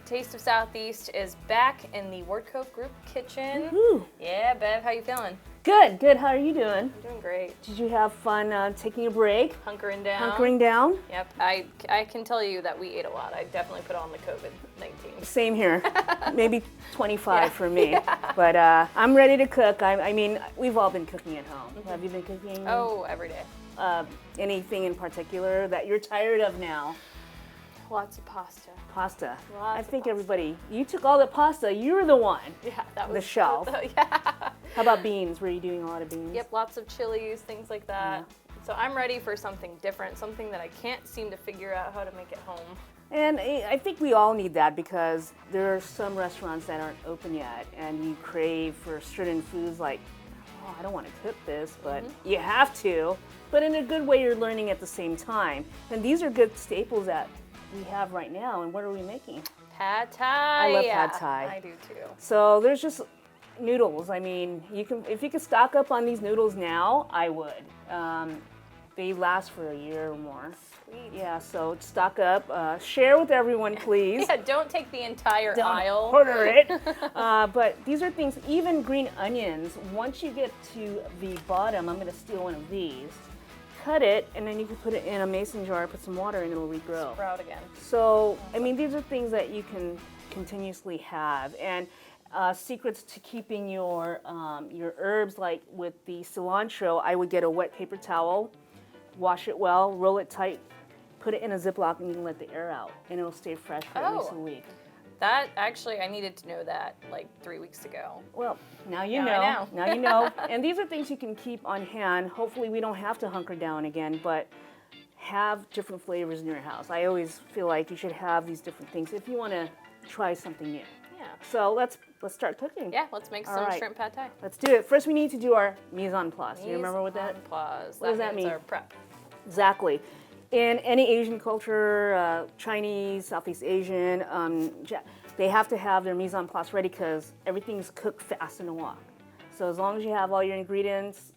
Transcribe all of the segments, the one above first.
Taste of Southeast is back in the Ward Cove Group kitchen. Woo-hoo. Yeah, Bev, how you feeling? Good, good. How are you doing? I'm doing great. Did you have fun taking a break? Hunkering down. Hunkering down? Yep, I can tell you that we ate a lot. I definitely put on the COVID-19. Same here. Maybe 25 Yeah. for me. Yeah. But I'm ready to cook. I mean, we've all been cooking at home. Have you been cooking? Oh, every day. Anything in particular that you're tired of now? Lots of pasta. Pasta. Lots I of think pasta. everybody, you took all the pasta. You're the one. Yeah, that was The shelf. Yeah. How about beans? Were you doing a lot of beans? Yep, lots of chilies, things like that. So I'm ready for something different, something that I can't seem to figure out how to make at home. And I think we all need that because there are some restaurants that aren't open yet and you crave for certain foods like, oh, I don't want to cook this, but you have to. But in a good way, you're learning at the same time. And these are good staples that we have right now. And what are we making? Pad Thai. I love pad Thai. I do too. So there's just noodles. I mean, if you could stock up on these noodles now, I would. They last for a year or more. Sweet. Yeah, so stock up. Share with everyone, please. Yeah, don't take the entire aisle. Order it. But these are things, even green onions, once you get to the bottom, I'm going to steal one of these, cut it, and then you can put it in a mason jar, put some water, and it'll regrow. Sprout again. So, I mean, these are things that you can continuously have. And secrets to keeping your herbs, like with the cilantro, I would get a wet paper towel, wash it well, roll it tight, put it in a Ziploc, and you can let the air out, and it'll stay fresh for at least a week. That actually, I needed to know that like 3 weeks ago. Well, now you Now I know. know. Now you know. And these are things you can keep on hand. Hopefully we don't have to hunker down again, but have different flavors in your house. I always feel like you should have these different things if you want to try something new. Yeah. So let's start cooking. Yeah, let's make some right. shrimp pad thai. Let's do it. First we need to do our mise en place. Do you remember what that? Applause. What does that means mean? Our prep. Exactly. In any Asian culture, Chinese, Southeast Asian, they have to have their mise en place ready because everything's cooked fast in a wok. So as long as you have all your ingredients,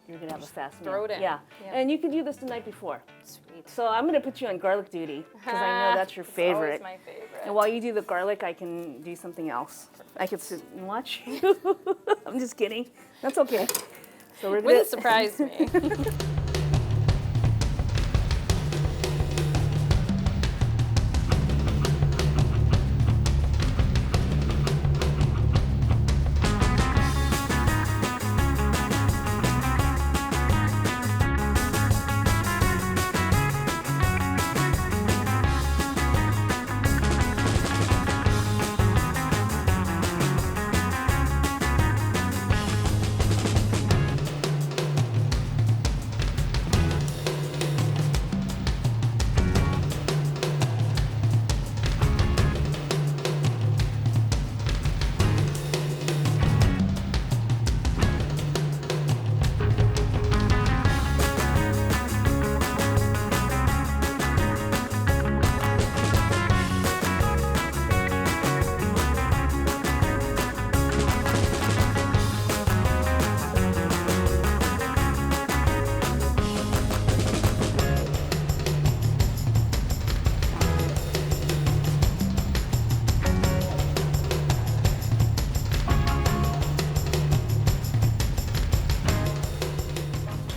you're gonna have a fast meal. throw it in. Yeah. Yeah. And you can do this the night before. Sweet. So I'm gonna put you on garlic duty because I know that's your favorite. It's always my favorite. And while you do the garlic, I can do something else. I could sit and watch you. I'm just kidding. That's okay. So we're gonna Wouldn't surprise me.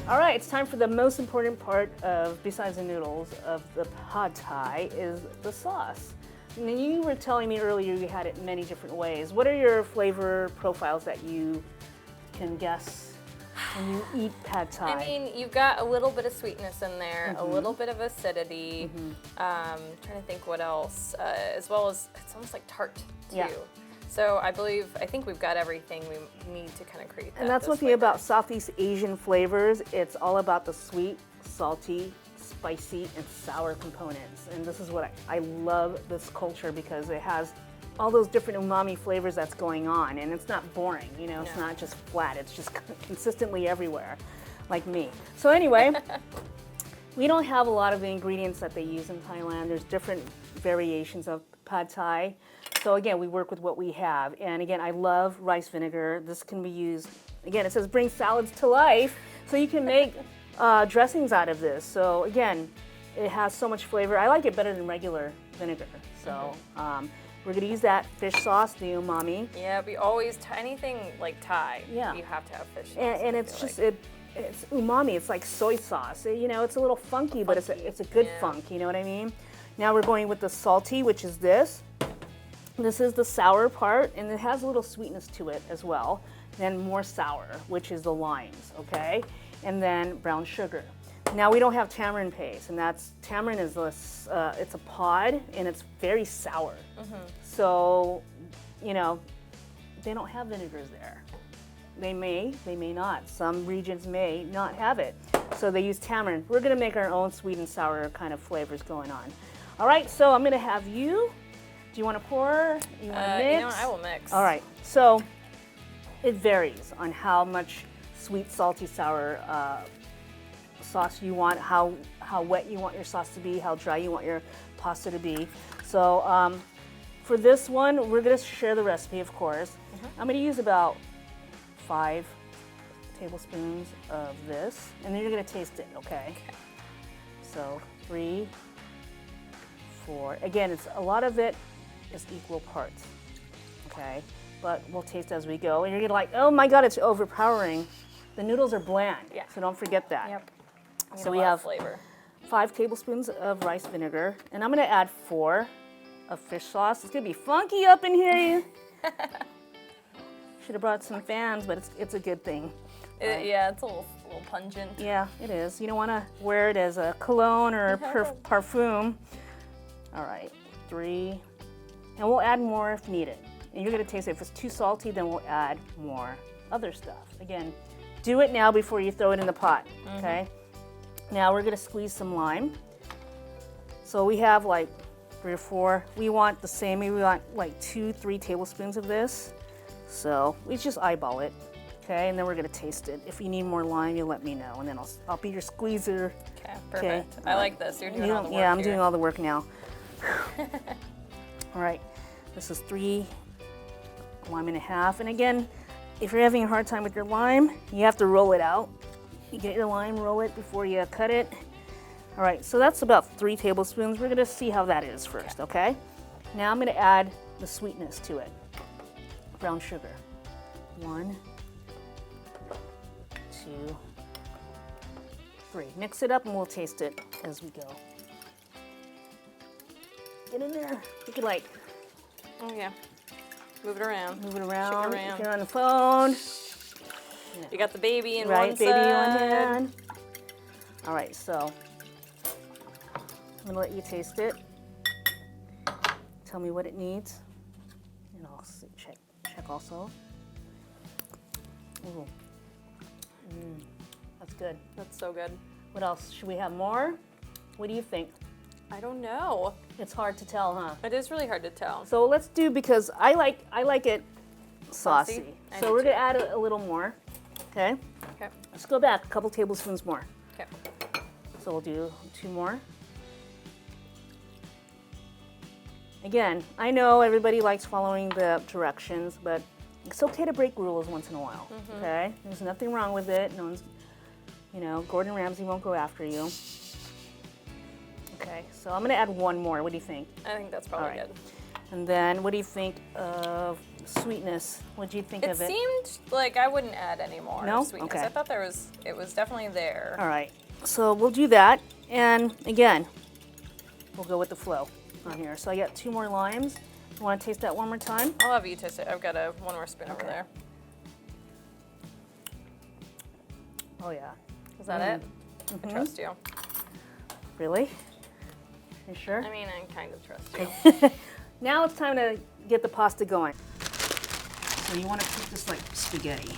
All right, it's time for the most important part of, besides the noodles, of the pad thai is the sauce. And then you were telling me earlier you had it many different ways. What are your flavor profiles that you can guess when you eat pad thai? I mean, you've got a little bit of sweetness in there, a little bit of acidity. Trying to think what else, as well as it's almost like tart too. Yeah. So I think we've got everything we need to kind of create that. And that's one thing about Southeast Asian flavors. It's all about the sweet, salty, spicy, and sour components. And this is what I love this culture because it has all those different umami flavors that's going on. And it's not boring, you know, it's not just flat. It's just consistently everywhere, like me. So anyway, we don't have a lot of the ingredients that they use in Thailand. There's different variations of pad thai. So again, we work with what we have. And again, I love rice vinegar. This can be used, again, it says bring salads to life. So you can make dressings out of this. So again, it has so much flavor. I like it better than regular vinegar. So we're gonna use that fish sauce, the umami. Yeah, we always, anything like Thai, Yeah. you have to have fish sauce. And it's just, it's umami, it's like soy sauce. You know, it's a little funky, but it's a good funk, you know what I mean? Now we're going with the salty, which is this. This is the sour part, and it has a little sweetness to it as well. Then more sour, which is the limes, okay? And then brown sugar. Now we don't have tamarind paste, and tamarind is it's a pod, and it's very sour. So, you know, they don't have vinegars there. They may not. Some regions may not have it. So they use tamarind. We're gonna make our own sweet and sour kind of flavors going on. All right, so I'm gonna have you. Do you wanna pour? You wanna mix? You know what, I will mix. All right, so it varies on how much sweet, salty, sour sauce you want, how wet you want your sauce to be, how dry you want your pasta to be. So for this one, we're gonna share the recipe, of course. I'm gonna use about 5 tablespoons of this, and then you're gonna taste it, okay? So 3, 4. Again, it's a lot of it is equal parts, okay? But we'll taste as we go, and you're gonna like, oh my God, it's overpowering. The noodles are bland, so don't forget that. Yep. So we have flavor. 5 tablespoons of rice vinegar, and I'm gonna add 4 of fish sauce. It's gonna be funky up in here. Should have brought some fans, but it's a good thing. Yeah, it's a little pungent. Yeah, it is. You don't want to wear it as a cologne or a perfume. All right, 3, and we'll add more if needed. And you're gonna taste it. If it's too salty, then we'll add more other stuff. Again, do it now before you throw it in the pot, okay? Now we're gonna squeeze some lime. So we have like 3 or 4. We want the same, maybe we want like 2, 3 tablespoons of this. So we just eyeball it, okay? And then we're gonna taste it. If you need more lime, you let me know, and then I'll be your squeezer. Okay, perfect. I like this. You're doing all the work Yeah, I'm here. doing all the work now. All right, this is 3 lime and a half. And again, if you're having a hard time with your lime, you have to roll it out. You get your lime, roll it before you cut it. All right, so that's about 3 tablespoons. We're gonna see how that is first, okay? Now I'm gonna add the sweetness to it. Brown sugar. 1, 2, 3. Mix it up and we'll taste it as we go. Get in there. You can like Oh yeah. Move it around. move it around. Shake it around. If you're on the phone. You got the baby in Right, one baby side. in one hand. All right, so I'm gonna let you taste it. Tell me what it needs, and I'll check also. Ooh. That's good. That's so good. What else? Should we have more? What do you think? I don't know. It's hard to tell, huh? It is really hard to tell. So let's do, because I like it saucy. I So do we're too. gonna add a little more. Okay. Okay. Let's go back a couple tablespoons more. Okay. So we'll do 2 more. Again, I know everybody likes following the directions, but it's okay to break rules once in a while, okay? There's nothing wrong with it. No one's, Gordon Ramsay won't go after you. Okay, so I'm gonna add 1 more. What do you think? I think that's probably All right. good. And then what do you think of sweetness? What do you think It of it? seemed like I wouldn't add any more No? sweetness. Okay. I thought it was definitely there. All right, so we'll do that. And again, we'll go with the flow on here. So I got 2 more limes. You wanna taste that one more time? I'll have you taste it. I've got one more spoon over there. Oh yeah. Is that it? I trust you. Really? You sure? I mean, I kind of trust you. Now it's time to get the pasta going. So you want to cook this like spaghetti.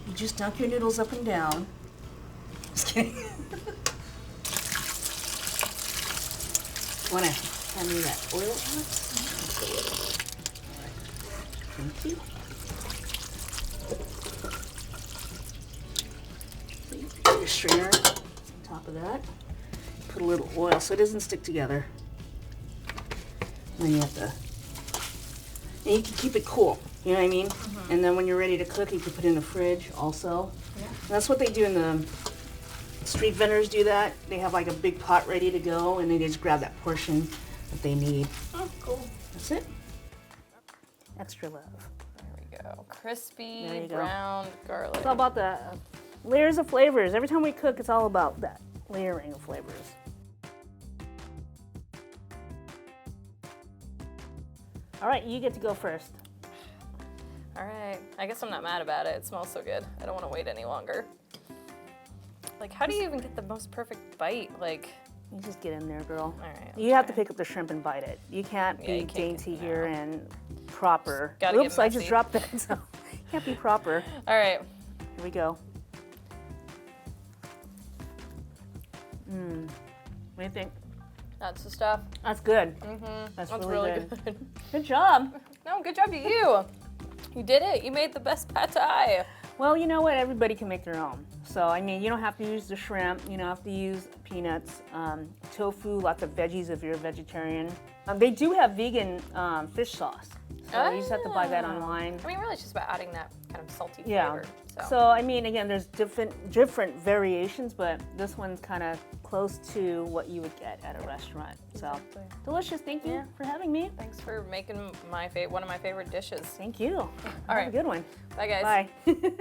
You just dunk your noodles up and down. Just kidding. Want to hand me that oil? All right. Thank you. So you put your strainer on top of that. Put a little oil so it doesn't stick together. And then you have to, and you can keep it cool. You know what I mean? And then when you're ready to cook, you can put it in the fridge also. Yeah. And that's what they do in the street vendors do that. They have like a big pot ready to go, and they just grab that portion that they need. Oh, cool. That's it. Extra love. There we go. Crispy, There you go. browned garlic. It's all about the layers of flavors. Every time we cook, it's all about that layering of flavors. All right, you get to go first. All right. I guess I'm not mad about it. It smells so good. I don't want to wait any longer. Like, how do you even get the most perfect bite? Like, You just get in there, girl. all right. You have to pick up the shrimp and bite it. You can't Yeah, be you can't dainty get- here and proper. Gotta get Oops, I just messy. dropped it. So you can't be proper. All right. Here we go. What do you think? That's the stuff. That's good. That's really really good. good. Good job. No, good job to you. You did it. You made the best pad thai. Well, you know what? Everybody can make their own. So, I mean, you don't have to use the shrimp. You don't have to use peanuts, tofu, lots of veggies if you're a vegetarian. They do have vegan fish sauce. So you just have to buy that online. I mean, really, it's just about adding that kind of salty Yeah. flavor. So, I mean, again, there's different variations, but this one's kind of close to what you would get at a restaurant. So, Exactly. delicious. Thank you Yeah. for having me. Thanks for making one of my favorite dishes. Thank you. Have right. a good one. Bye, guys. Bye.